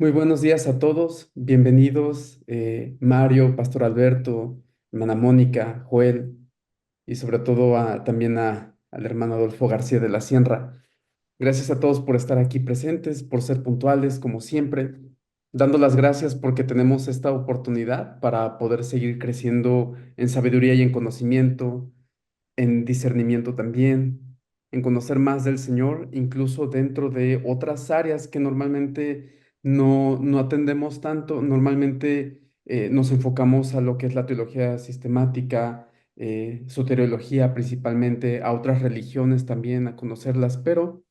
Muy buenos días a todos, bienvenidos Mario, Pastor Alberto, hermana Mónica, Joel y sobre todo también al hermano Adolfo García de la Sierra. Gracias a todos por estar aquí presentes, por ser puntuales como siempre, dando las gracias porque tenemos esta oportunidad para poder seguir creciendo en sabiduría y en conocimiento, en discernimiento también, en conocer más del Señor, incluso dentro de otras áreas que normalmente no atendemos tanto. Normalmente nos enfocamos a lo que es la teología sistemática, soteriología principalmente, a otras religiones también, a conocerlas, pero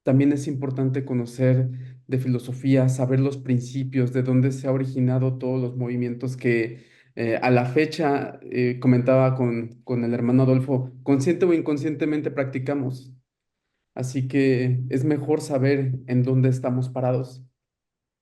también es importante conocer de filosofía, saber los principios, de dónde se ha originado todos los movimientos que a la fecha, comentaba con el hermano Adolfo, consciente o inconscientemente practicamos. Así que es mejor saber en dónde estamos parados.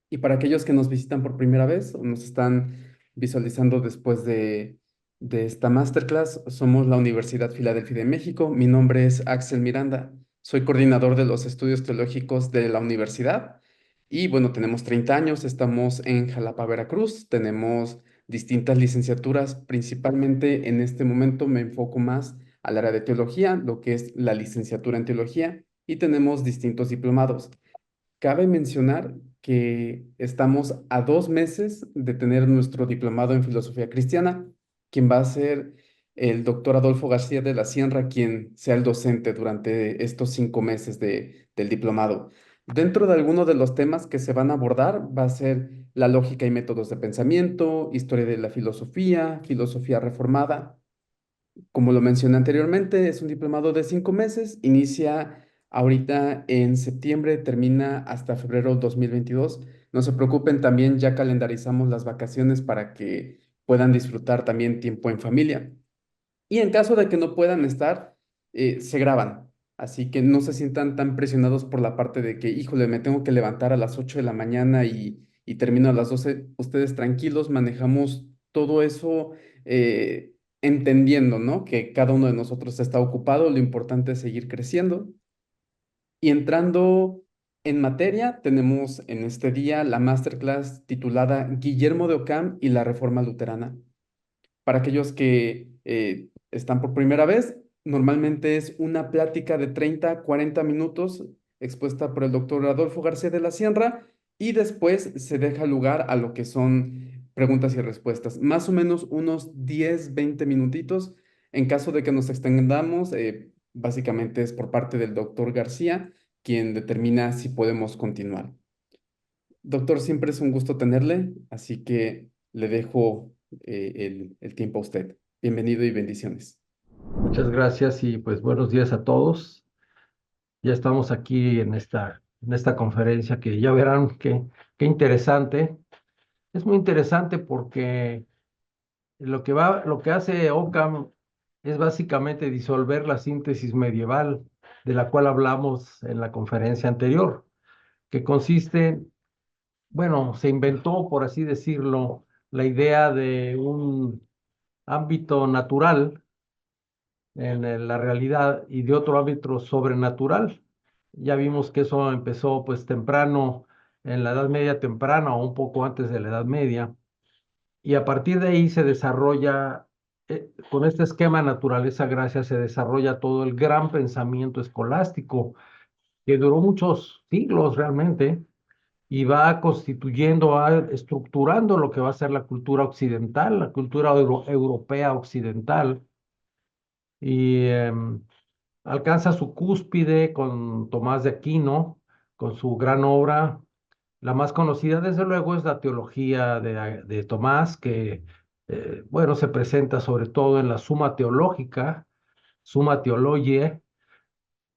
Y para aquellos que nos visitan por primera vez o nos están visualizando después de esta masterclass, somos la Universidad Filadelfia de México. Mi nombre es Axel Miranda. Soy coordinador de los estudios teológicos de la universidad. Y bueno, tenemos 30 años, estamos en Jalapa, Veracruz. Tenemos distintas licenciaturas. Principalmente en este momento me enfoco más al área de teología, lo que es la licenciatura en teología. Y tenemos distintos diplomados. Cabe mencionar que estamos a 2 meses de tener nuestro diplomado en filosofía cristiana, quien va a ser el doctor Adolfo García de la Sierra, quien sea el docente durante estos 5 meses del diplomado. Dentro de algunos de los temas que se van a abordar va a ser la lógica y métodos de pensamiento, historia de la filosofía, filosofía reformada. Como lo mencioné anteriormente, es un diplomado de 5 meses, inicia ahorita en septiembre, termina hasta febrero 2022. No se preocupen, también ya calendarizamos las vacaciones para que puedan disfrutar también tiempo en familia. Y en caso de que no puedan estar, se graban. Así que no se sientan tan presionados por la parte de que, híjole, me tengo que levantar a las 8 de la mañana y termino a las 12. Ustedes tranquilos, manejamos todo eso, entendiendo, ¿no? Que cada uno de nosotros está ocupado, lo importante es seguir creciendo. Y entrando en materia, tenemos en este día la masterclass titulada Guillermo de Ockham y la Reforma Luterana. Para aquellos que están por primera vez, normalmente es una plática de 30 a 40 minutos expuesta por el doctor Adolfo García de la Sierra y después se deja lugar a lo que son preguntas y respuestas. Más o menos unos 10 20 minutitos. En caso de que nos extendamos, básicamente es por parte del doctor García quien determina si podemos continuar. Doctor, siempre es un gusto tenerle, así que le dejo el tiempo a usted. Bienvenido y bendiciones. Muchas gracias y pues buenos días a todos. Ya estamos aquí en esta conferencia que ya verán qué interesante. Es muy interesante porque lo que hace Occam es básicamente disolver la síntesis medieval de la cual hablamos en la conferencia anterior, que consiste, bueno, se inventó, por así decirlo, la idea de un ámbito natural en la realidad y de otro ámbito sobrenatural. Ya vimos que eso empezó pues temprano, en la Edad Media temprana o un poco antes de la Edad Media, y a partir de ahí se desarrolla, con este esquema naturaleza-gracia, se desarrolla todo el gran pensamiento escolástico que duró muchos siglos realmente y va constituyendo, va estructurando lo que va a ser la cultura occidental, la cultura europea occidental. Y alcanza su cúspide con Tomás de Aquino, con su gran obra. La más conocida, desde luego, es la teología de Tomás, que, bueno, se presenta sobre todo en la Suma Teológica, Summa Theologiae,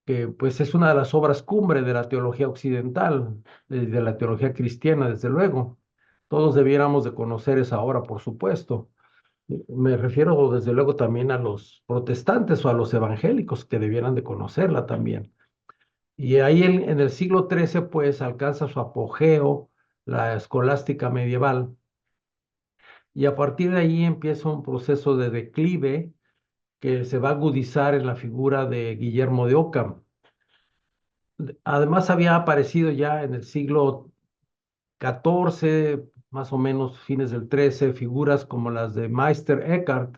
que pues es una de las obras cumbre de la teología occidental, de la teología cristiana, desde luego. Todos debiéramos de conocer esa obra, por supuesto. Me refiero desde luego también a los protestantes o a los evangélicos que debieran de conocerla también. Y ahí en el siglo XIII pues alcanza su apogeo la escolástica medieval y a partir de ahí empieza un proceso de declive que se va a agudizar en la figura de Guillermo de Ockham. Además había aparecido ya en el siglo 14, más o menos fines del 13, figuras como las de Meister Eckhart,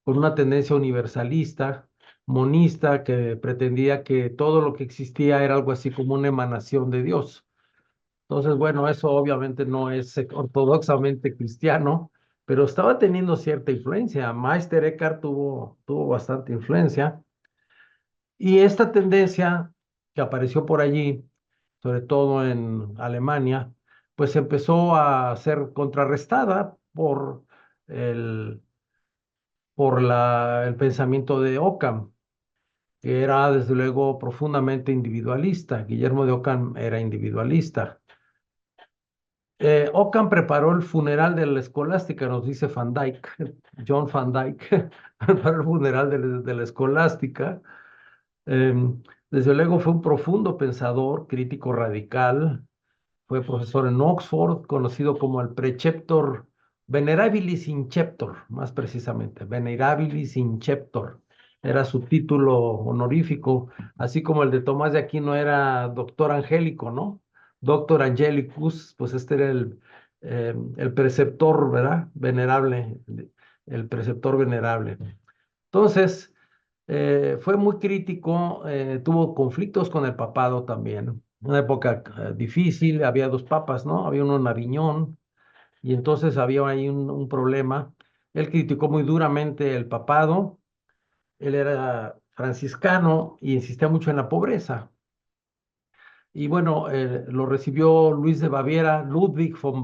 con una tendencia universalista, monista, que pretendía que todo lo que existía era algo así como una emanación de Dios. Entonces, bueno, eso obviamente no es ortodoxamente cristiano, pero estaba teniendo cierta influencia. Meister Eckhart tuvo bastante influencia. Y esta tendencia que apareció por allí, sobre todo en Alemania, pues empezó a ser contrarrestada el, el pensamiento de Occam, que era desde luego profundamente individualista. Guillermo de Occam era individualista. Occam preparó el funeral de la escolástica, nos dice Van Dyck, John Van Dyck, preparó el funeral de la escolástica. Desde luego fue un profundo pensador, crítico radical, fue profesor en Oxford, conocido como el Preceptor Venerabilis Inceptor, más precisamente, Venerabilis Inceptor. Era su título honorífico, así como el de Tomás de Aquino era doctor angélico, ¿no? Doctor Angelicus, pues este era el preceptor, ¿verdad? Venerable, el preceptor venerable. Entonces, fue muy crítico, tuvo conflictos con el papado también. Una época difícil, había dos papas, ¿no? Había uno en Aviñón y entonces había ahí un problema. Él criticó muy duramente el papado, él era franciscano y insistía mucho en la pobreza. Y bueno, lo recibió Luis de Baviera, Ludwig von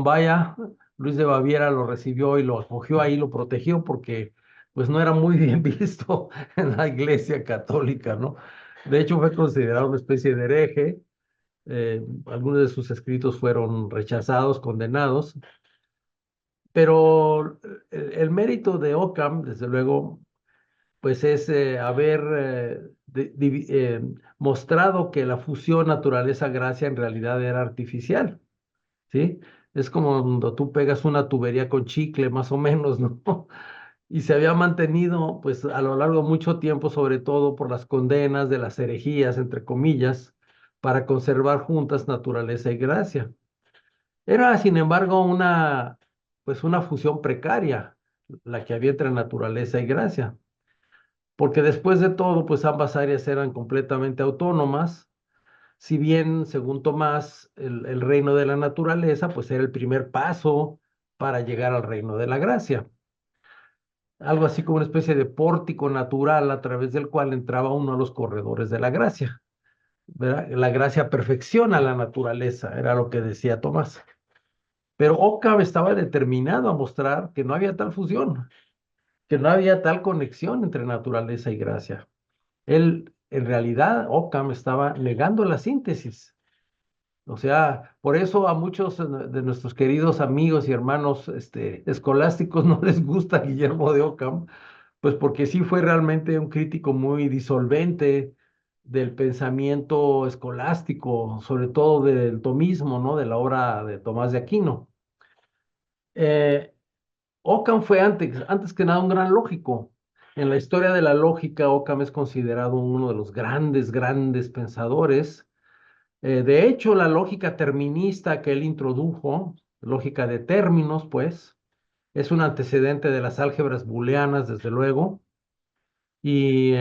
Bayer, Luis de Baviera lo recibió y lo acogió ahí, lo protegió porque pues no era muy bien visto en la Iglesia Católica, ¿no? De hecho fue considerado una especie de hereje, algunos de sus escritos fueron rechazados, condenados, pero el mérito de Occam, desde luego, pues es haber mostrado que la fusión naturaleza-gracia en realidad era artificial, ¿sí? Es como cuando tú pegas una tubería con chicle, más o menos, ¿no? Y se había mantenido, pues, a lo largo de mucho tiempo, sobre todo por las condenas de las herejías, entre comillas, para conservar juntas naturaleza y gracia. Era, sin embargo, pues, una fusión precaria, la que había entre naturaleza y gracia, porque después de todo, pues ambas áreas eran completamente autónomas, si bien, según Tomás, el reino de la naturaleza, pues era el primer paso para llegar al reino de la gracia, algo así como una especie de pórtico natural a través del cual entraba uno a los corredores de la gracia, ¿verdad? La gracia perfecciona la naturaleza, era lo que decía Tomás. Pero Occam estaba determinado a mostrar que no había tal fusión, que no había tal conexión entre naturaleza y gracia. Él, en realidad, Occam estaba negando la síntesis. O sea, por eso a muchos de nuestros queridos amigos y hermanos escolásticos no les gusta Guillermo de Occam, pues porque sí fue realmente un crítico muy disolvente del pensamiento escolástico, sobre todo del tomismo, ¿no? De la obra de Tomás de Aquino. Eh, Occam fue antes que nada un gran lógico. En la historia de la lógica, Occam es considerado uno de los grandes pensadores. De hecho, la lógica terminista que él introdujo, lógica de términos, pues, es un antecedente de las álgebras booleanas, desde luego, y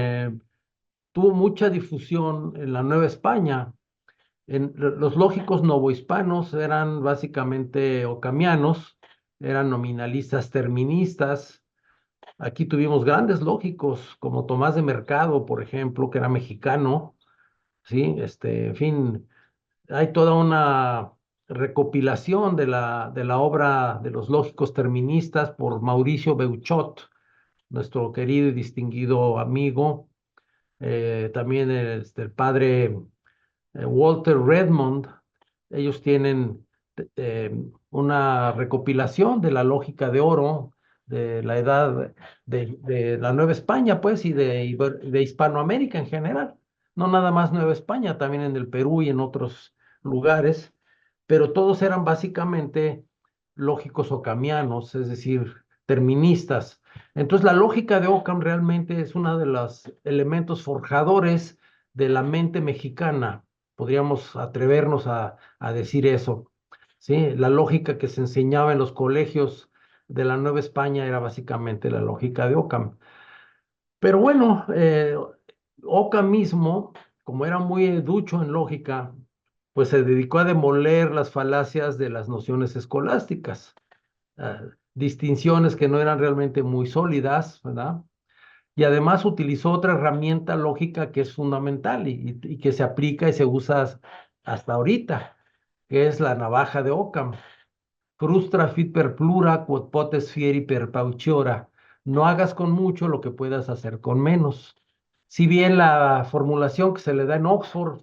tuvo mucha difusión en la Nueva España. Los lógicos novohispanos eran básicamente ocamianos, eran nominalistas terministas. Aquí tuvimos grandes lógicos como Tomás de Mercado, por ejemplo, que era mexicano, ¿sí? En fin, hay toda una recopilación de la obra de los lógicos terministas por Mauricio Beuchot, nuestro querido y distinguido amigo, también el padre Walter Redmond. Ellos tienen eh, una recopilación de la lógica de oro de la edad de la Nueva España, pues, y de Hispanoamérica en general. No nada más Nueva España, también en el Perú y en otros lugares, pero todos eran básicamente lógicos ocamianos, es decir, terministas. Entonces, la lógica de Ockham realmente es uno de los elementos forjadores de la mente mexicana, podríamos atrevernos a decir eso, ¿sí? La lógica que se enseñaba en los colegios de la Nueva España era básicamente la lógica de Occam. Pero bueno, Occam mismo, como era muy ducho en lógica, pues se dedicó a demoler las falacias de las nociones escolásticas, ah, distinciones que no eran realmente muy sólidas, ¿verdad? Y además utilizó otra herramienta lógica que es fundamental y que se aplica y se usa hasta ahorita, que es la navaja de Occam. Frustra fit per plura, quod potes fieri per pauciora. No hagas con mucho lo que puedas hacer con menos. Si bien la formulación que se le da en Oxford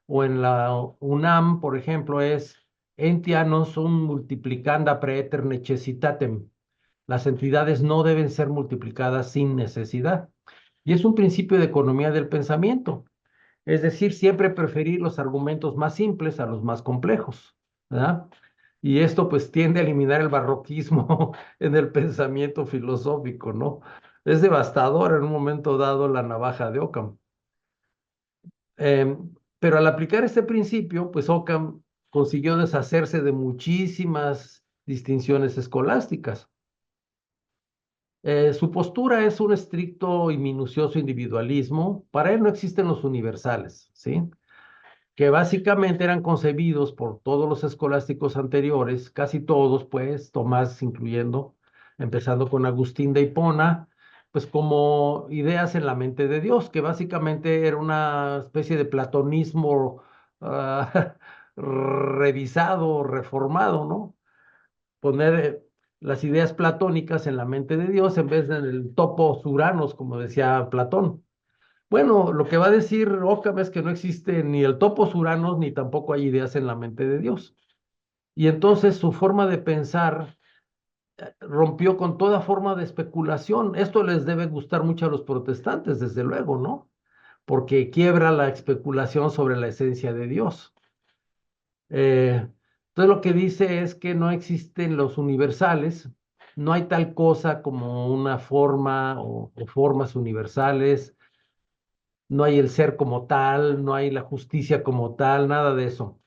o en la UNAM, por ejemplo, es entia non sum multiplicanda praeter necessitatem. Las entidades no deben ser multiplicadas sin necesidad. Y es un principio de economía del pensamiento. Es decir, siempre preferir los argumentos más simples a los más complejos, ¿verdad? Y esto pues tiende a eliminar el barroquismo en el pensamiento filosófico, ¿no? Es devastador en un momento dado la navaja de Occam. Pero al aplicar este principio, pues Occam consiguió deshacerse de muchísimas distinciones escolásticas. Su postura es un estricto y minucioso individualismo. Para él no existen los universales, ¿sí? Que básicamente eran concebidos por todos los escolásticos anteriores, casi todos, pues, Tomás incluyendo, empezando con Agustín de Hipona, pues como ideas en la mente de Dios, que básicamente era una especie de platonismo revisado, reformado, ¿no? Poner las ideas platónicas en la mente de Dios en vez del topos uranos, como decía Platón. Bueno, lo que va a decir Occam es que no existe ni el topos uranos ni tampoco hay ideas en la mente de Dios. Y entonces su forma de pensar rompió con toda forma de especulación. Esto les debe gustar mucho a los protestantes, desde luego, ¿no? Porque quiebra la especulación sobre la esencia de Dios. Entonces lo que dice es que no existen los universales, no hay tal cosa como una forma o formas universales, no hay el ser como tal, no hay la justicia como tal, nada de eso.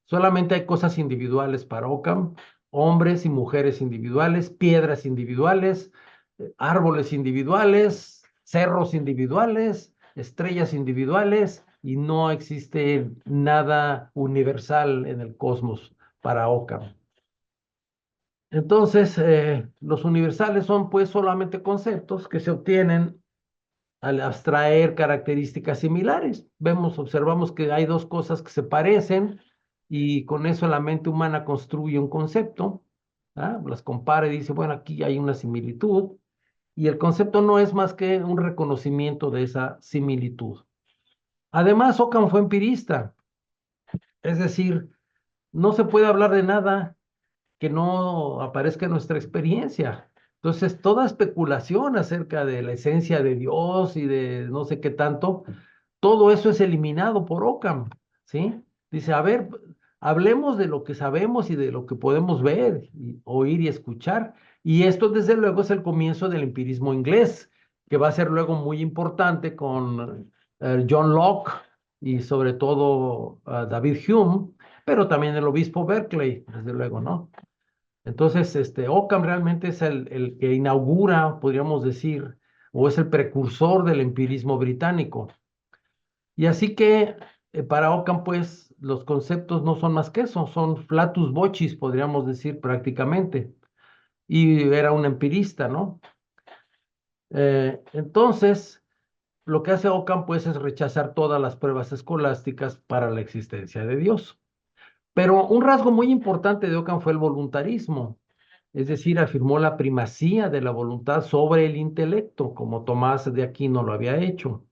Solamente hay cosas individuales para Ockham, hombres y mujeres individuales, piedras individuales, árboles individuales, cerros individuales, estrellas individuales, y no existe nada universal en el cosmos para Ockham. Entonces, los universales son pues solamente conceptos que se obtienen al abstraer características similares. Observamos que hay dos cosas que se parecen y con eso la mente humana construye un concepto, ¿ah? Las compara y dice, bueno, aquí hay una similitud y el concepto no es más que un reconocimiento de esa similitud. Además, Ockham fue empirista, es decir, no se puede hablar de nada que no aparezca en nuestra experiencia. Entonces, toda especulación acerca de la esencia de Dios y de no sé qué tanto, todo eso es eliminado por Ockham, ¿sí? Dice, a ver, hablemos de lo que sabemos y de lo que podemos ver, y, oír y escuchar. Y esto, desde luego, es el comienzo del empirismo inglés, que va a ser luego muy importante con John Locke y sobre todo David Hume, pero también el obispo Berkeley, desde luego, ¿no? Entonces, Ockham realmente es el que inaugura, podríamos decir, o es el precursor del empirismo británico. Y así que para Ockham, pues, los conceptos no son más que eso, son flatus vocis, podríamos decir prácticamente. Y era un empirista, ¿no? Entonces, lo que hace Ockham, pues, es rechazar todas las pruebas escolásticas para la existencia de Dios. Pero un rasgo muy importante de Ockham fue el voluntarismo. Es decir, afirmó la primacía de la voluntad sobre el intelecto, como Tomás de Aquino lo había hecho.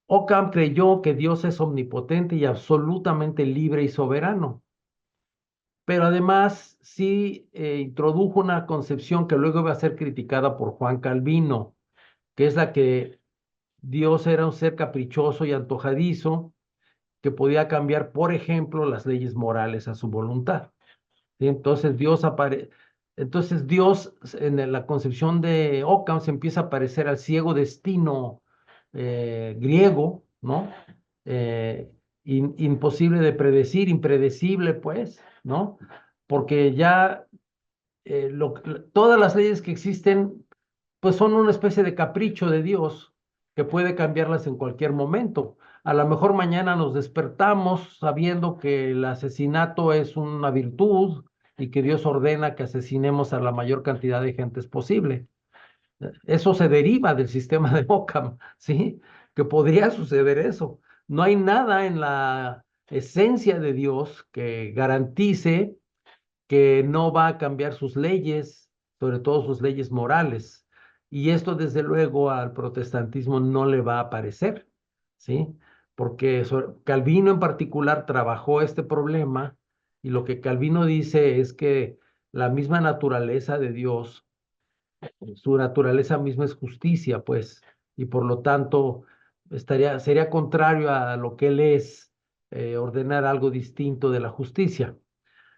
Ockham creyó que Dios es omnipotente y absolutamente libre y soberano, pero además sí introdujo una concepción que luego iba a ser criticada por Juan Calvino, que es la que Dios era un ser caprichoso y antojadizo que podía cambiar, por ejemplo, las leyes morales a su voluntad. ¿Sí? Entonces Dios en la concepción de Ockham se empieza a parecer al ciego destino griego, ¿no? imposible de predecir, impredecible, pues, ¿no? Porque ya todas las leyes que existen, pues son una especie de capricho de Dios que puede cambiarlas en cualquier momento. A lo mejor mañana nos despertamos sabiendo que el asesinato es una virtud y que Dios ordena que asesinemos a la mayor cantidad de gentes posible. Eso se deriva del sistema de Occam, ¿sí? Que podría suceder eso. No hay nada en la esencia de Dios que garantice que no va a cambiar sus leyes, sobre todo sus leyes morales. Y esto, desde luego, al protestantismo no le va a parecer, ¿sí? Porque Calvino en particular trabajó este problema y lo que Calvino dice es que la misma naturaleza de Dios, su naturaleza misma es justicia, pues, y por lo tanto sería contrario a lo que él es, ordenar algo distinto de la justicia.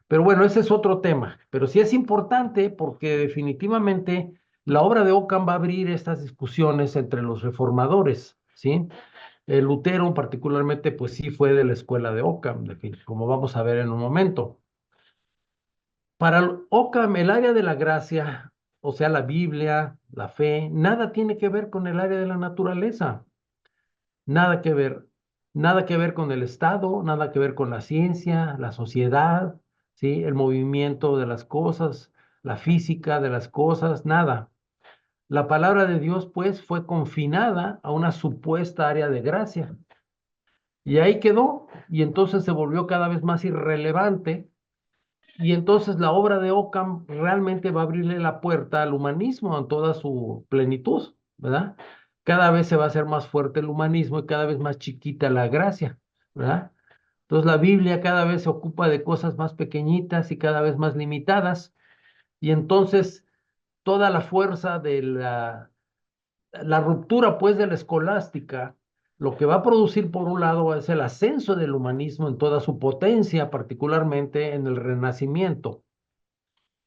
Pero bueno, ese es otro tema. Pero sí es importante porque definitivamente la obra de Ockham va a abrir estas discusiones entre los reformadores, ¿sí? Lutero particularmente, pues sí fue de la escuela de Ockham, como vamos a ver en un momento. Para Ockham, el área de la gracia, o sea, la Biblia, la fe, nada tiene que ver con el área de la naturaleza. Nada que ver, nada que ver con el Estado, nada que ver con la ciencia, la sociedad, ¿sí? El movimiento de las cosas, la física de las cosas, nada. La palabra de Dios, pues, fue confinada a una supuesta área de gracia. Y ahí quedó, y entonces se volvió cada vez más irrelevante, y entonces la obra de Ockham realmente va a abrirle la puerta al humanismo en toda su plenitud, ¿verdad? Cada vez se va a hacer más fuerte el humanismo y cada vez más chiquita la gracia, ¿verdad? Entonces la Biblia cada vez se ocupa de cosas más pequeñitas y cada vez más limitadas, y entonces toda la fuerza de la ruptura, pues, de la escolástica, lo que va a producir, por un lado, es el ascenso del humanismo en toda su potencia, particularmente en el Renacimiento.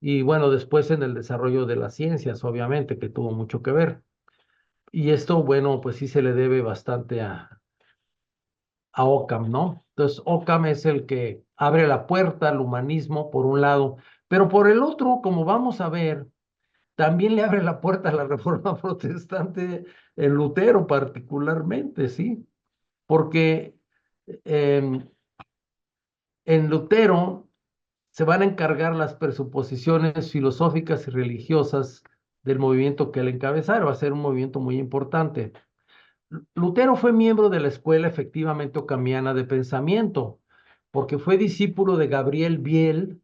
Y bueno, después en el desarrollo de las ciencias, obviamente, que tuvo mucho que ver. Y esto, bueno, pues sí se le debe bastante a Occam, ¿no? Entonces, Occam es el que abre la puerta al humanismo, por un lado, pero por el otro, como vamos a ver, también le abre la puerta a la reforma protestante en Lutero particularmente, ¿sí? Porque em, en Lutero se van a encargar las presuposiciones filosóficas y religiosas del movimiento que él encabezara. Va a ser un movimiento muy importante. Lutero fue miembro de la escuela efectivamente ocamiana de pensamiento, porque fue discípulo de Gabriel Biel,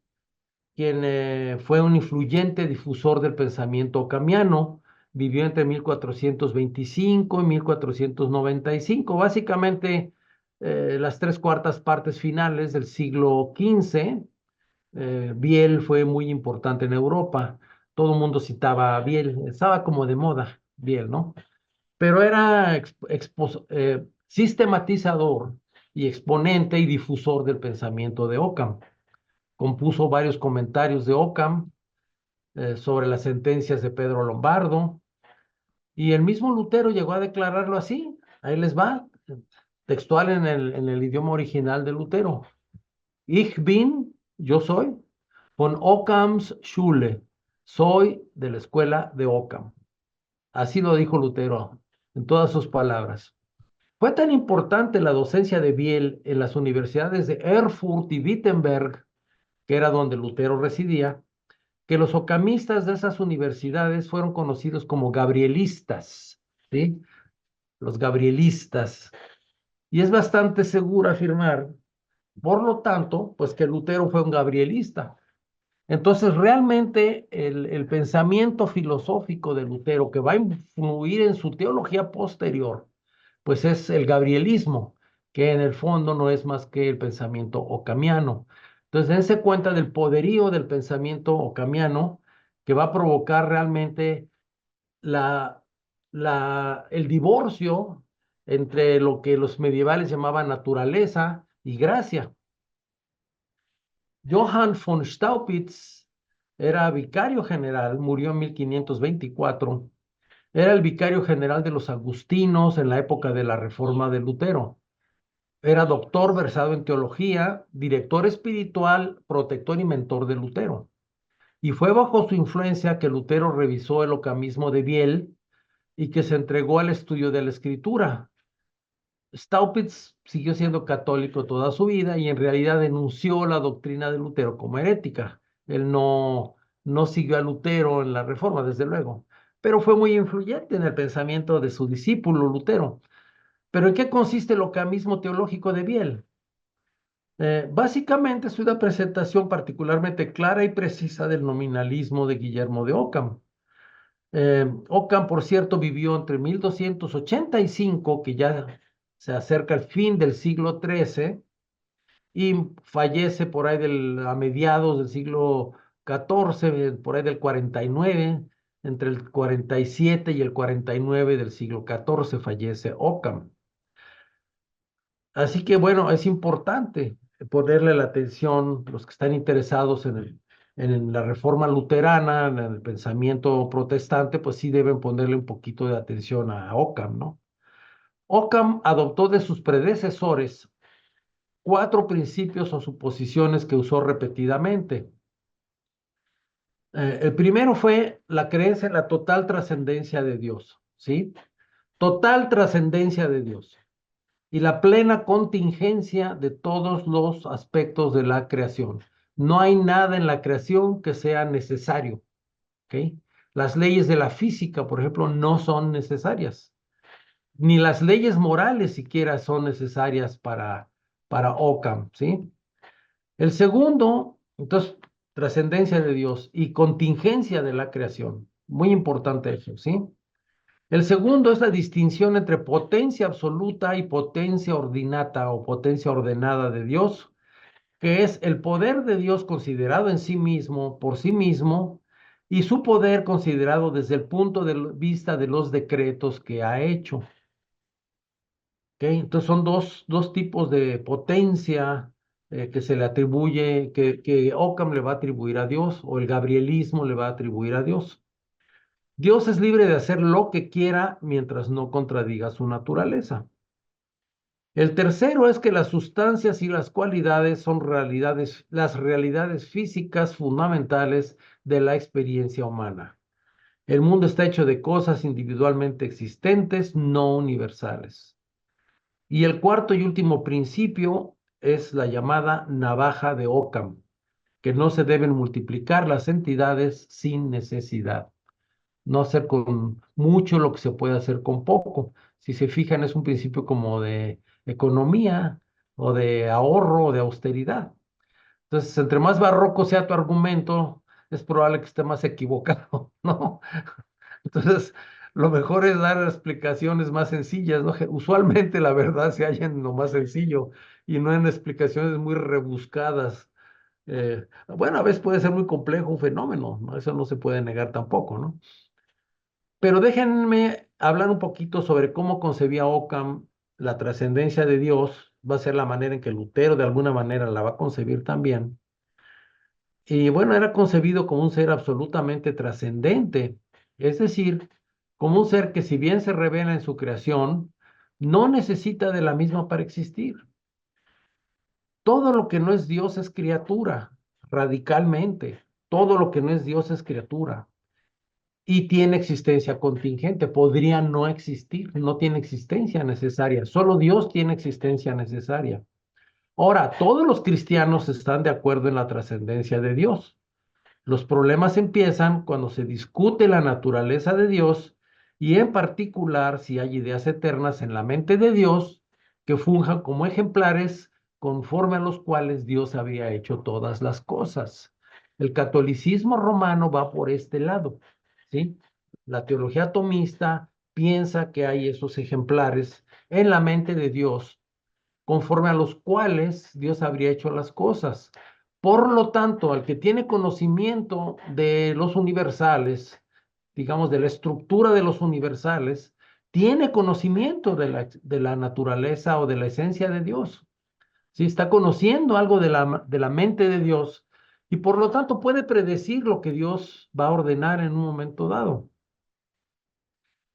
quien fue un influyente difusor del pensamiento ocamiano. Vivió entre 1425 y 1495, básicamente las tres cuartas partes finales del siglo XV. Biel fue muy importante en Europa. Todo el mundo citaba a Biel, estaba como de moda Biel, ¿no? Pero era sistematizador y exponente y difusor del pensamiento de Occam. Compuso varios comentarios de Occam sobre las sentencias de Pedro Lombardo, y el mismo Lutero llegó a declararlo así. Ahí les va, textual en el idioma original de Lutero. Ich bin, yo soy, von Ockhams Schule, soy de la escuela de Occam. Así lo dijo Lutero en todas sus palabras. Fue tan importante la docencia de Biel en las universidades de Erfurt y Wittenberg, que era donde Lutero residía, que los occamistas de esas universidades fueron conocidos como gabrielistas, ¿sí? Los gabrielistas. Y es bastante seguro afirmar, por lo tanto, pues que Lutero fue un gabrielista. Entonces, realmente el pensamiento filosófico de Lutero que va a influir en su teología posterior, pues es el gabrielismo, que en el fondo no es más que el pensamiento ocamiano. Entonces, dense cuenta del poderío del pensamiento ocamiano que va a provocar realmente la, el divorcio entre lo que los medievales llamaban naturaleza y gracia. Johann von Staupitz era vicario general, murió en 1524. Era el vicario general de los agustinos en la época de la Reforma de Lutero. Era doctor versado en teología, director espiritual, protector y mentor de Lutero. Y fue bajo su influencia que Lutero revisó el ocamismo de Biel y que se entregó al estudio de la escritura. Staupitz siguió siendo católico toda su vida y en realidad denunció la doctrina de Lutero como herética. Él no siguió a Lutero en la Reforma, desde luego, pero fue muy influyente en el pensamiento de su discípulo Lutero. ¿Pero en qué consiste el ocamismo teológico de Biel? Básicamente es una presentación particularmente clara y precisa del nominalismo de Guillermo de Ockham. Ockham, por cierto, vivió entre 1285, que ya se acerca el fin del siglo XIII, y fallece por ahí a mediados del siglo XIV, por ahí del 49, entre el 47 y el 49 del siglo XIV fallece Ockham. Así que bueno, es importante ponerle la atención, los que están interesados en la reforma luterana, en el pensamiento protestante, pues sí deben ponerle un poquito de atención a Ockham, ¿no? Ockham adoptó de sus predecesores cuatro principios o suposiciones que usó repetidamente. El primero fue la creencia en la total trascendencia de Dios, ¿sí? Total trascendencia de Dios y la plena contingencia de todos los aspectos de la creación. No hay nada en la creación que sea necesario, ¿ok? Las leyes de la física, por ejemplo, no son necesarias, ni las leyes morales siquiera son necesarias para Ockham, ¿sí? El segundo, entonces, trascendencia de Dios y contingencia de la creación. Muy importante eso, ¿sí? El segundo es la distinción entre potencia absoluta y potencia ordinata o potencia ordenada de Dios, que es el poder de Dios considerado en sí mismo, por sí mismo, y su poder considerado desde el punto de vista de los decretos que ha hecho. ¿Ok? Entonces son dos tipos de potencia que se le atribuye, que Occam le va a atribuir a Dios, o el gabrielismo le va a atribuir a Dios. Dios es libre de hacer lo que quiera mientras no contradiga su naturaleza. El tercero es que las sustancias y las cualidades son realidades, las realidades físicas fundamentales de la experiencia humana. El mundo está hecho de cosas individualmente existentes, no universales. Y el cuarto y último principio es la llamada navaja de Occam, que no se deben multiplicar las entidades sin necesidad. No hacer con mucho lo que se puede hacer con poco. Si se fijan, es un principio como de economía o de ahorro o de austeridad. Entonces, entre más barroco sea tu argumento, es probable que esté más equivocado, ¿no? Entonces, lo mejor es dar explicaciones más sencillas, ¿no? Usualmente la verdad se halla en lo más sencillo y no en explicaciones muy rebuscadas. Bueno, a veces puede ser muy complejo un fenómeno, ¿no? Eso no se puede negar tampoco, ¿no? Pero déjenme hablar un poquito sobre cómo concebía Occam la trascendencia de Dios. Va a ser la manera en que Lutero de alguna manera la va a concebir también. Y bueno, era concebido como un ser absolutamente trascendente, es decir, como un ser que si bien se revela en su creación, no necesita de la misma para existir. Todo lo que no es Dios es criatura, radicalmente. Todo lo que no es Dios es criatura. Y tiene existencia contingente, podría no existir, no tiene existencia necesaria, solo Dios tiene existencia necesaria. Ahora, todos los cristianos están de acuerdo en la trascendencia de Dios. Los problemas empiezan cuando se discute la naturaleza de Dios y en particular si hay ideas eternas en la mente de Dios que funjan como ejemplares conforme a los cuales Dios había hecho todas las cosas. El catolicismo romano va por este lado, ¿sí? La teología atomista piensa que hay esos ejemplares en la mente de Dios conforme a los cuales Dios habría hecho las cosas. Por lo tanto, al que tiene conocimiento de los universales, digamos, de la estructura de los universales, tiene conocimiento de la naturaleza o de la esencia de Dios. ¿Sí? Está conociendo algo de la mente de Dios y por lo tanto puede predecir lo que Dios va a ordenar en un momento dado.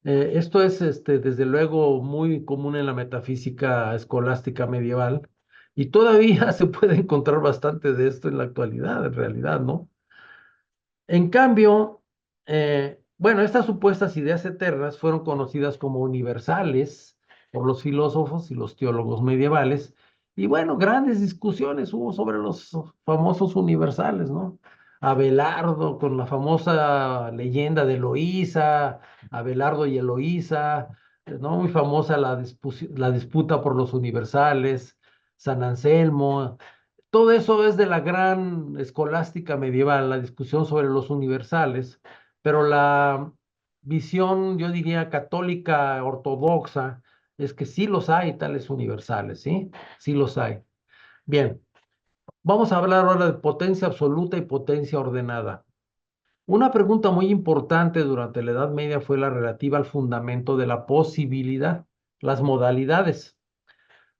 Esto es, desde luego, muy común en la metafísica escolástica medieval y todavía se puede encontrar bastante de esto en la actualidad, en realidad, ¿no? En cambio, bueno, estas supuestas ideas eternas fueron conocidas como universales por los filósofos y los teólogos medievales. Y bueno, grandes discusiones hubo sobre los famosos universales, ¿no? Abelardo con la famosa leyenda de Eloísa, Abelardo y Eloísa, ¿no? Muy famosa la disputa por los universales, San Anselmo. Todo eso es de la gran escolástica medieval, la discusión sobre los universales, pero la visión, yo diría, católica ortodoxa, es que sí los hay tales universales, ¿sí? Sí los hay. Bien, vamos a hablar ahora de potencia absoluta y potencia ordenada. Una pregunta muy importante durante la Edad Media fue la relativa al fundamento de la posibilidad, las modalidades.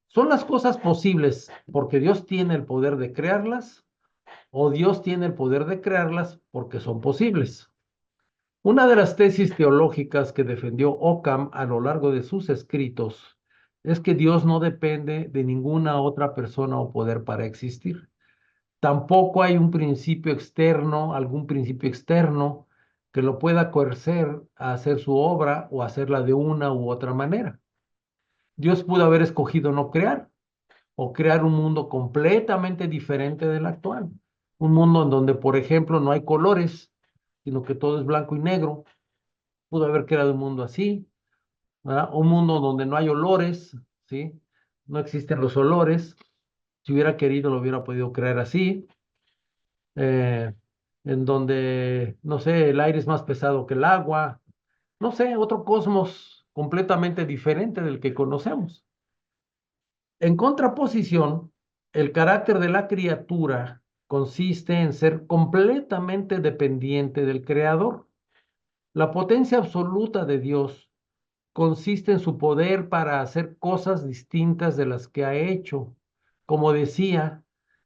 ¿Son las cosas posibles porque Dios tiene el poder de crearlas o Dios tiene el poder de crearlas porque son posibles? Una de las tesis teológicas que defendió Occam a lo largo de sus escritos es que Dios no depende de ninguna otra persona o poder para existir. Tampoco hay un principio externo, algún principio externo que lo pueda coercer a hacer su obra o hacerla de una u otra manera. Dios pudo haber escogido no crear o crear un mundo completamente diferente del actual. Un mundo en donde, por ejemplo, no hay colores, sino que todo es blanco y negro. Pudo haber creado un mundo así, ¿verdad? Un mundo donde no hay olores, ¿sí? No existen los olores. Si hubiera querido, lo hubiera podido crear así. eh, en donde, no sé, el aire es más pesado que el agua. No sé, otro cosmos completamente diferente del que conocemos. En contraposición, el carácter de la criatura consiste en ser completamente dependiente del Creador. La potencia absoluta de Dios consiste en su poder para hacer cosas distintas de las que ha hecho. Como decía,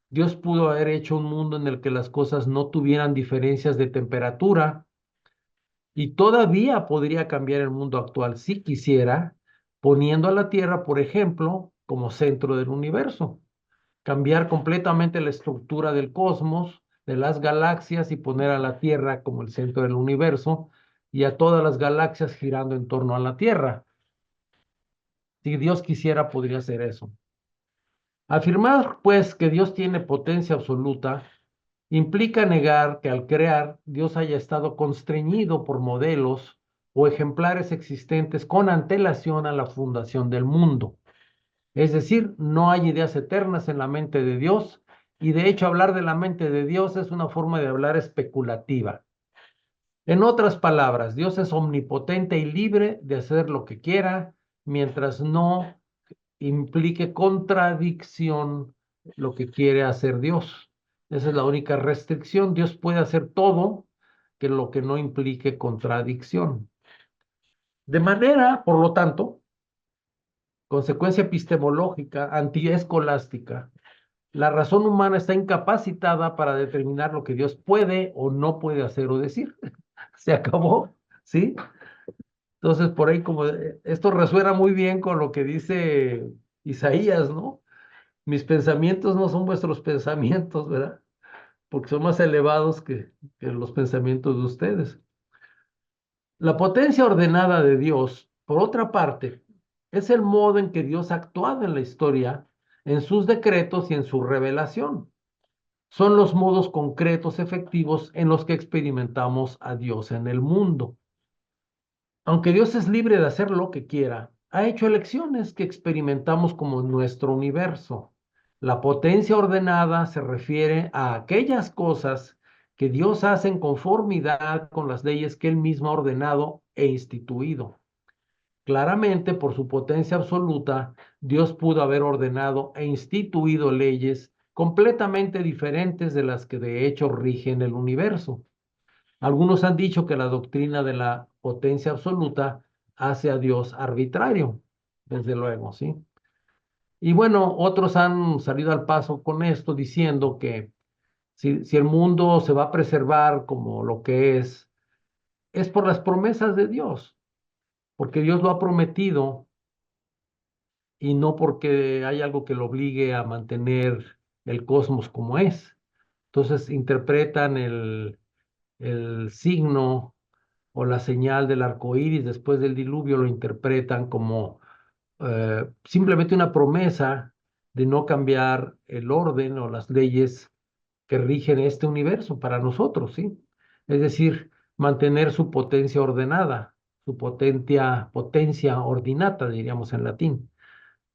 Dios pudo haber hecho un mundo en el que las cosas no tuvieran diferencias de temperatura y todavía podría cambiar el mundo actual si quisiera, poniendo a la Tierra, por ejemplo, como centro del universo, cambiar completamente la estructura del cosmos, de las galaxias y poner a la Tierra como el centro del universo y a todas las galaxias girando en torno a la Tierra. Si Dios quisiera, podría hacer eso. Afirmar, pues, que Dios tiene potencia absoluta implica negar que al crear Dios haya estado constreñido por modelos o ejemplares existentes con antelación a la fundación del mundo. Es decir, no hay ideas eternas en la mente de Dios y de hecho hablar de la mente de Dios es una forma de hablar especulativa. En otras palabras, Dios es omnipotente y libre de hacer lo que quiera mientras no implique contradicción lo que quiere hacer Dios. Esa es la única restricción. Dios puede hacer todo que lo que no implique contradicción. De manera, por lo tanto, consecuencia epistemológica antiescolástica, la razón humana está incapacitada para determinar lo que Dios puede o no puede hacer o decir. Se acabó, ¿sí? Entonces, por ahí como esto resuena muy bien con lo que dice Isaías, ¿no? Mis pensamientos no son vuestros pensamientos, ¿verdad? Porque son más elevados que los pensamientos de ustedes. La potencia ordenada de Dios, por otra parte, es el modo en que Dios ha actuado en la historia, en sus decretos y en su revelación. Son los modos concretos, efectivos, en los que experimentamos a Dios en el mundo. Aunque Dios es libre de hacer lo que quiera, ha hecho elecciones que experimentamos como nuestro universo. La potencia ordenada se refiere a aquellas cosas que Dios hace en conformidad con las leyes que Él mismo ha ordenado e instituido. Claramente, por su potencia absoluta, Dios pudo haber ordenado e instituido leyes completamente diferentes de las que de hecho rigen el universo. Algunos han dicho que la doctrina de la potencia absoluta hace a Dios arbitrario, desde luego, ¿sí? Y bueno, otros han salido al paso con esto diciendo que si el mundo se va a preservar como lo que es por las promesas de Dios, porque Dios lo ha prometido y no porque hay algo que lo obligue a mantener el cosmos como es. Entonces interpretan el signo o la señal del arco iris después del diluvio, lo interpretan como simplemente una promesa de no cambiar el orden o las leyes que rigen este universo para nosotros, ¿sí? Es decir, mantener su potencia ordenada, su potencia ordinata, diríamos en latín.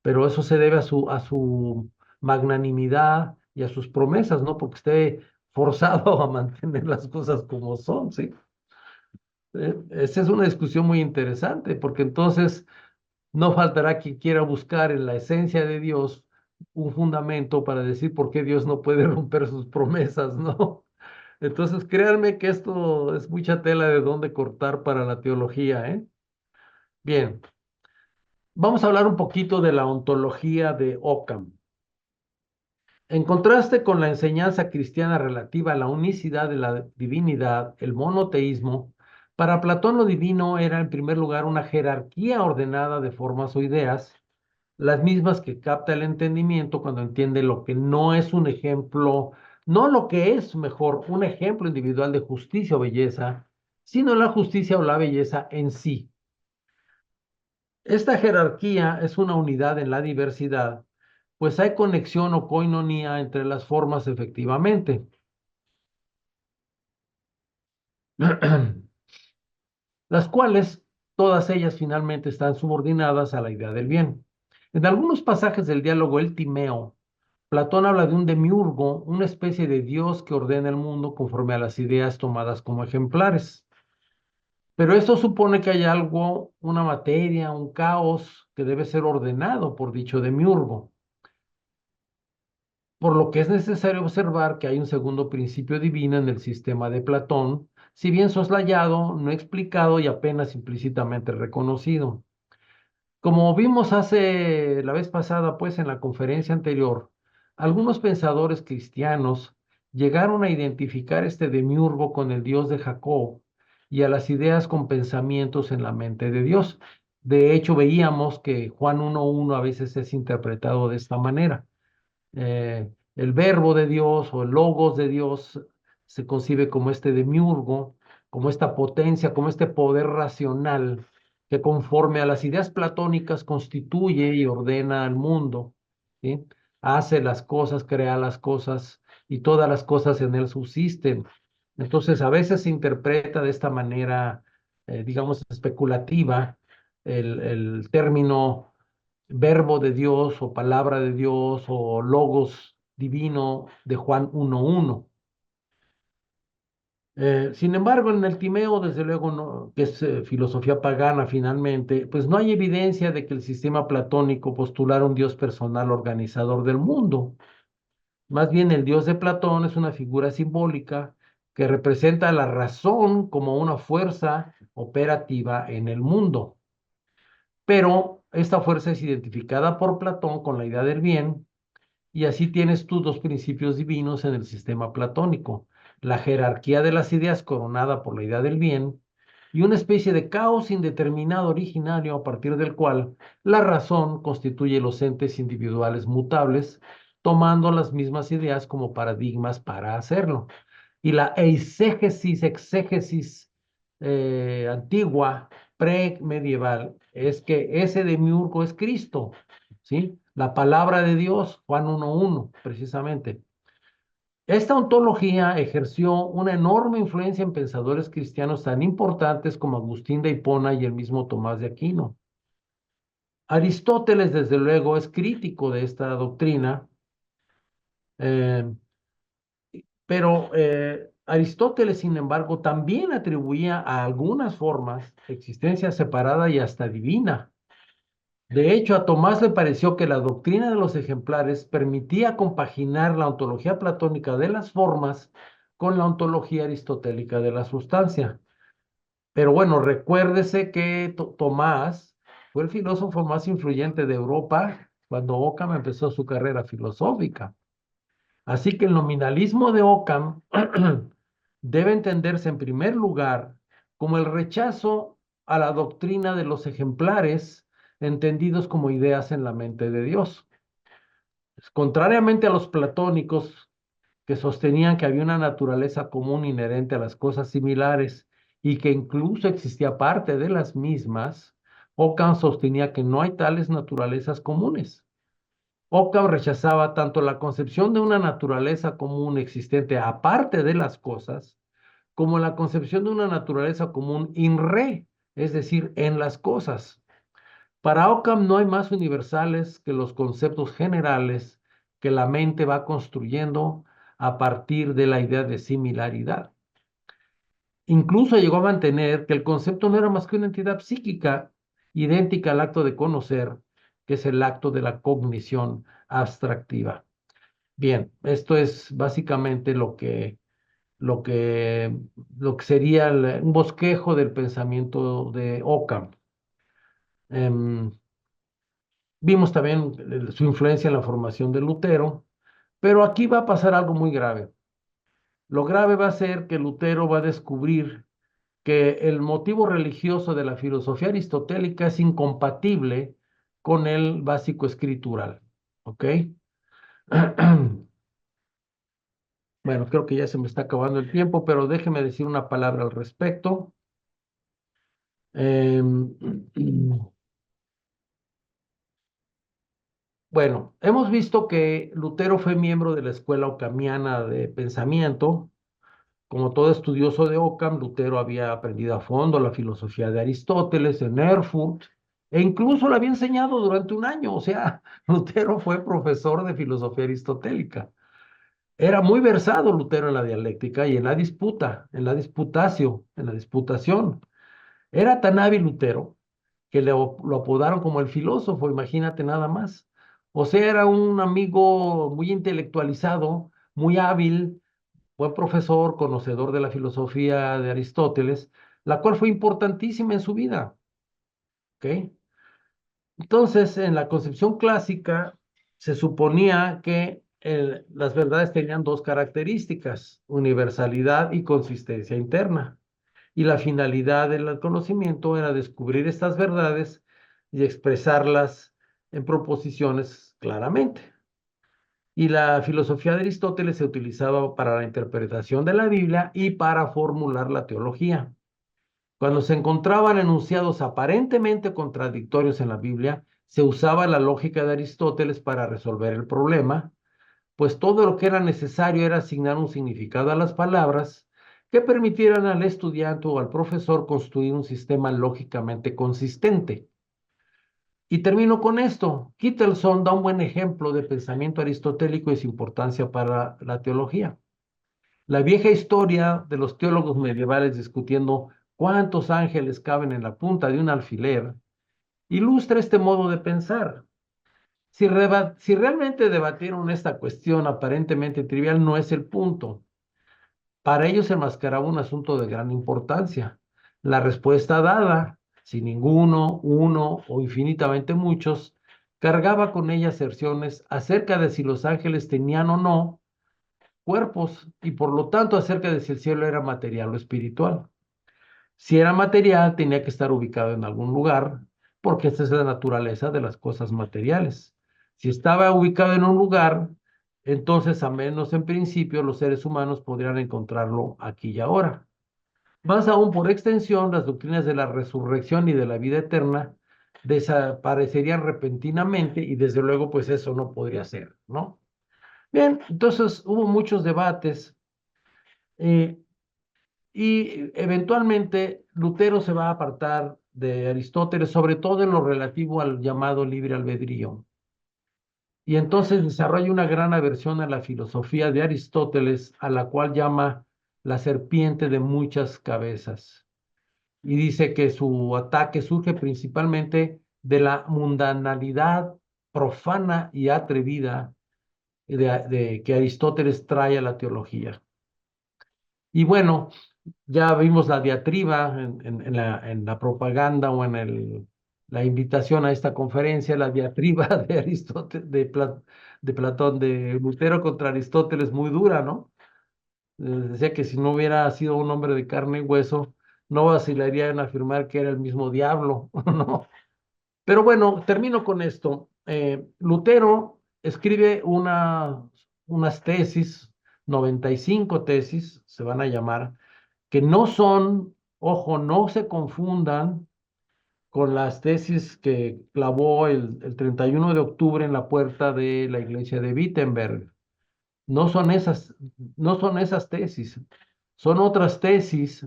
Pero eso se debe a su magnanimidad y a sus promesas, no porque esté forzado a mantener las cosas como son, ¿sí? Esa es una discusión muy interesante, porque entonces no faltará quien quiera buscar en la esencia de Dios un fundamento para decir por qué Dios no puede romper sus promesas, ¿no? Entonces, créanme que esto es mucha tela de dónde cortar para la teología, ¿eh? Bien, vamos a hablar un poquito de la ontología de Occam. En contraste con la enseñanza cristiana relativa a la unicidad de la divinidad, el monoteísmo, para Platón lo divino era en primer lugar una jerarquía ordenada de formas o ideas, las mismas que capta el entendimiento cuando entiende lo que no es un ejemplo, no lo que es mejor un ejemplo individual de justicia o belleza, sino la justicia o la belleza en sí. Esta jerarquía es una unidad en la diversidad, pues hay conexión o coinonía entre las formas efectivamente, las cuales todas ellas finalmente están subordinadas a la idea del bien. En algunos pasajes del diálogo El Timeo, Platón habla de un demiurgo, una especie de Dios que ordena el mundo conforme a las ideas tomadas como ejemplares. Pero esto supone que hay algo, una materia, un caos que debe ser ordenado por dicho demiurgo. Por lo que es necesario observar que hay un segundo principio divino en el sistema de Platón, si bien soslayado, no explicado y apenas implícitamente reconocido. Como vimos hace la vez pasada, pues en la conferencia anterior, algunos pensadores cristianos llegaron a identificar este demiurgo con el Dios de Jacob y a las ideas con pensamientos en la mente de Dios. De hecho, veíamos que Juan 1.1 a veces es interpretado de esta manera. El verbo de Dios o el logos de Dios se concibe como este demiurgo, como esta potencia, como este poder racional que conforme a las ideas platónicas constituye y ordena al mundo, ¿sí? Hace las cosas, crea las cosas y todas las cosas en él subsisten. Entonces, a veces se interpreta de esta manera, digamos, especulativa el término verbo de Dios o palabra de Dios o logos divino de Juan 1.1. Sin embargo, en el Timeo, desde luego, no, que es filosofía pagana finalmente, pues no hay evidencia de que el sistema platónico postulara un Dios personal organizador del mundo. Más bien, el Dios de Platón es una figura simbólica que representa la razón como una fuerza operativa en el mundo. Pero esta fuerza es identificada por Platón con la idea del bien. Y así tienes tú dos principios divinos en el sistema platónico, la jerarquía de las ideas coronada por la idea del bien y una especie de caos indeterminado originario a partir del cual la razón constituye los entes individuales mutables, tomando las mismas ideas como paradigmas para hacerlo. Y la exégesis antigua, premedieval, es que ese demiurgo es Cristo, ¿sí? La palabra de Dios, Juan 1.1, precisamente. Esta ontología ejerció una enorme influencia en pensadores cristianos tan importantes como Agustín de Hipona y el mismo Tomás de Aquino. Aristóteles, desde luego, es crítico de esta doctrina, eh, pero Aristóteles, sin embargo, también atribuía a algunas formas existencia separada y hasta divina. De hecho, a Tomás le pareció que la doctrina de los ejemplares permitía compaginar la ontología platónica de las formas con la ontología aristotélica de la sustancia. Pero bueno, recuérdese que Tomás fue el filósofo más influyente de Europa cuando Occam empezó su carrera filosófica. Así que el nominalismo de Occam debe entenderse en primer lugar como el rechazo a la doctrina de los ejemplares, entendidos como ideas en la mente de Dios. Contrariamente a los platónicos, que sostenían que había una naturaleza común inherente a las cosas similares y que incluso existía parte de las mismas, Occam sostenía que no hay tales naturalezas comunes. Occam rechazaba tanto la concepción de una naturaleza común existente aparte de las cosas, como la concepción de una naturaleza común in re, es decir, en las cosas. Para Occam no hay más universales que los conceptos generales que la mente va construyendo a partir de la idea de similaridad. Incluso llegó a mantener que el concepto no era más que una entidad psíquica idéntica al acto de conocer, que es el acto de la cognición abstractiva. Bien, esto es básicamente lo que, lo que sería un bosquejo del pensamiento de Occam. Vimos también su influencia en la formación de Lutero, pero aquí va a pasar algo muy grave. Lo grave va a ser que Lutero va a descubrir que el motivo religioso de la filosofía aristotélica es incompatible con el básico escritural. ¿Ok? Bueno, creo que ya se me está acabando el tiempo, pero déjeme decir una palabra al respecto. Em, Bueno, hemos visto que Lutero fue miembro de la escuela ocamiana de pensamiento. Como todo estudioso de Occam, Lutero había aprendido a fondo la filosofía de Aristóteles en Erfurt e incluso la había enseñado durante un año. O sea, Lutero fue profesor de filosofía aristotélica. Era muy versado Lutero en la dialéctica y en la disputa, en la disputatio, en la disputación. Era tan hábil Lutero que lo apodaron como el filósofo, imagínate nada más. O sea, era un amigo muy intelectualizado, muy hábil, buen profesor, conocedor de la filosofía de Aristóteles, la cual fue importantísima en su vida. ¿Ok? Entonces, en la concepción clásica, se suponía que las verdades tenían dos características, universalidad y consistencia interna. Y la finalidad del conocimiento era descubrir estas verdades y expresarlas en proposiciones claramente. Y la filosofía de Aristóteles se utilizaba para la interpretación de la Biblia y para formular la teología. Cuando se encontraban enunciados aparentemente contradictorios en la Biblia, se usaba la lógica de Aristóteles para resolver el problema, pues todo lo que era necesario era asignar un significado a las palabras que permitieran al estudiante o al profesor construir un sistema lógicamente consistente. Y termino con esto. Kittelson da un buen ejemplo de pensamiento aristotélico y su importancia para la teología. La vieja historia de los teólogos medievales discutiendo cuántos ángeles caben en la punta de un alfiler ilustra este modo de pensar. Si realmente debatieron esta cuestión aparentemente trivial, no es el punto. Para ellos se enmascaraba un asunto de gran importancia. La respuesta dada, si ninguno, uno o infinitamente muchos, cargaba con ella aserciones acerca de si los ángeles tenían o no cuerpos y por lo tanto acerca de si el cielo era material o espiritual. Si era material, tenía que estar ubicado en algún lugar, porque esa es la naturaleza de las cosas materiales. Si estaba ubicado en un lugar, entonces, a menos en principio, los seres humanos podrían encontrarlo aquí y ahora. Más aún, por extensión, las doctrinas de la resurrección y de la vida eterna desaparecerían repentinamente y desde luego, pues eso no podría ser, ¿no? Bien, entonces hubo muchos debates. eh, Y eventualmente Lutero se va a apartar de Aristóteles, sobre todo en lo relativo al llamado libre albedrío. Y entonces desarrolla una gran aversión a la filosofía de Aristóteles, a la cual llama la serpiente de muchas cabezas. Y dice que su ataque surge principalmente de la mundanalidad profana y atrevida que Aristóteles trae a la teología. Y bueno, ya vimos la diatriba en la propaganda o la invitación a esta conferencia, la diatriba de Aristóteles, de Platón, de Lutero contra Aristóteles, muy dura, ¿no? Decía que si no hubiera sido un hombre de carne y hueso, no vacilaría en afirmar que era el mismo diablo, ¿no? Pero bueno, termino con esto. Lutero escribe unas tesis, 95 tesis, se van a llamar, que no son, ojo, no se confundan con las tesis que clavó el 31 de octubre en la puerta de la iglesia de Wittenberg. No son esas, no son esas tesis, son otras tesis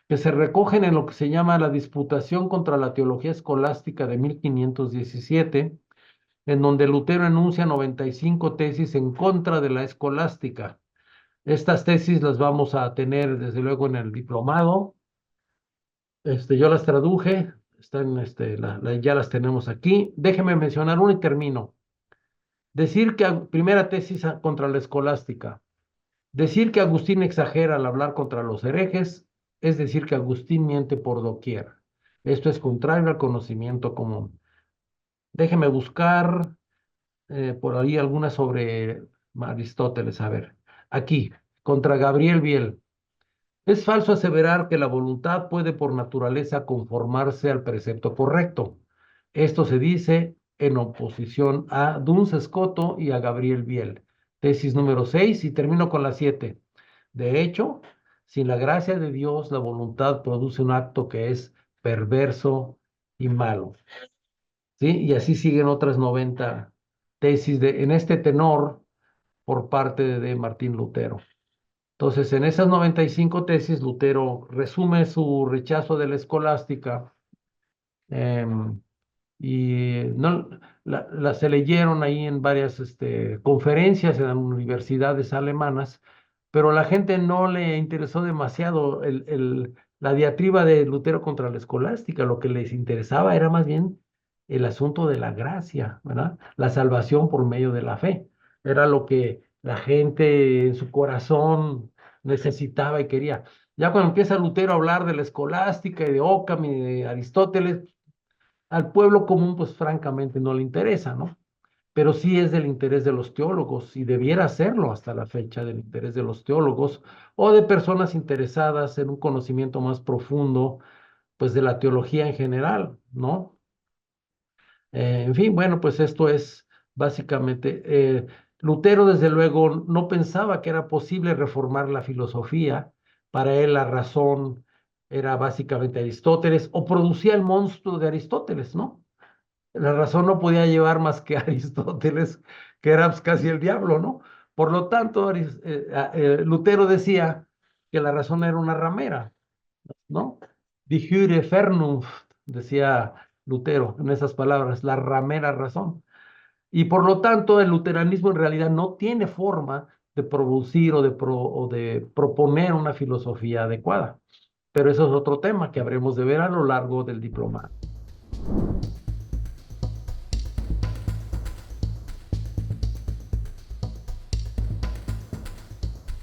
que se recogen en lo que se llama la Disputación contra la Teología Escolástica de 1517, en donde Lutero enuncia 95 tesis en contra de la escolástica. Estas tesis las vamos a tener desde luego en el diplomado. Yo las traduje, están, ya las tenemos aquí. Déjeme mencionar una y termino. Decir que, primera tesis contra la escolástica. Decir que Agustín exagera al hablar contra los herejes es decir que Agustín miente por doquier. Esto es contrario al conocimiento común. Déjeme buscar por ahí algunas sobre Aristóteles. A ver, aquí, contra Gabriel Biel. Es falso aseverar que la voluntad puede por naturaleza conformarse al precepto correcto. Esto se dice en oposición a Duns Scoto y a Gabriel Biel. Tesis número 6 y termino con la 7. De hecho, sin la gracia de Dios, la voluntad produce un acto que es perverso y malo. ¿Sí? Y así siguen otras 90 tesis en este tenor por parte de Martín Lutero. Entonces, en esas 95 tesis, Lutero resume su rechazo de la escolástica em, y no, se leyeron ahí en varias conferencias en universidades alemanas, pero a la gente no le interesó demasiado la diatriba de Lutero contra la escolástica. Lo que les interesaba era más bien el asunto de la gracia, ¿verdad? La salvación por medio de la fe. Era lo que la gente en su corazón necesitaba y quería. Ya cuando empieza Lutero a hablar de la escolástica y de Occam y de Aristóteles, al pueblo común, pues francamente no le interesa, ¿no? Pero sí es del interés de los teólogos y debiera serlo hasta la fecha del interés de los teólogos o de personas interesadas en un conocimiento más profundo, pues de la teología en general, ¿no? En fin, bueno, pues esto es básicamente, Lutero desde luego no pensaba que era posible reformar la filosofía, para él la razón era básicamente Aristóteles o producía el monstruo de Aristóteles, ¿no? La razón no podía llevar más que a Aristóteles, que era pues, casi el diablo, ¿no? Por lo tanto, Lutero decía que la razón era una ramera, ¿no? Die höhere Vernunft, decía Lutero en esas palabras, la ramera razón. Y por lo tanto, el luteranismo en realidad no tiene forma de producir o de proponer una filosofía adecuada. Pero eso es otro tema que habremos de ver a lo largo del diplomado.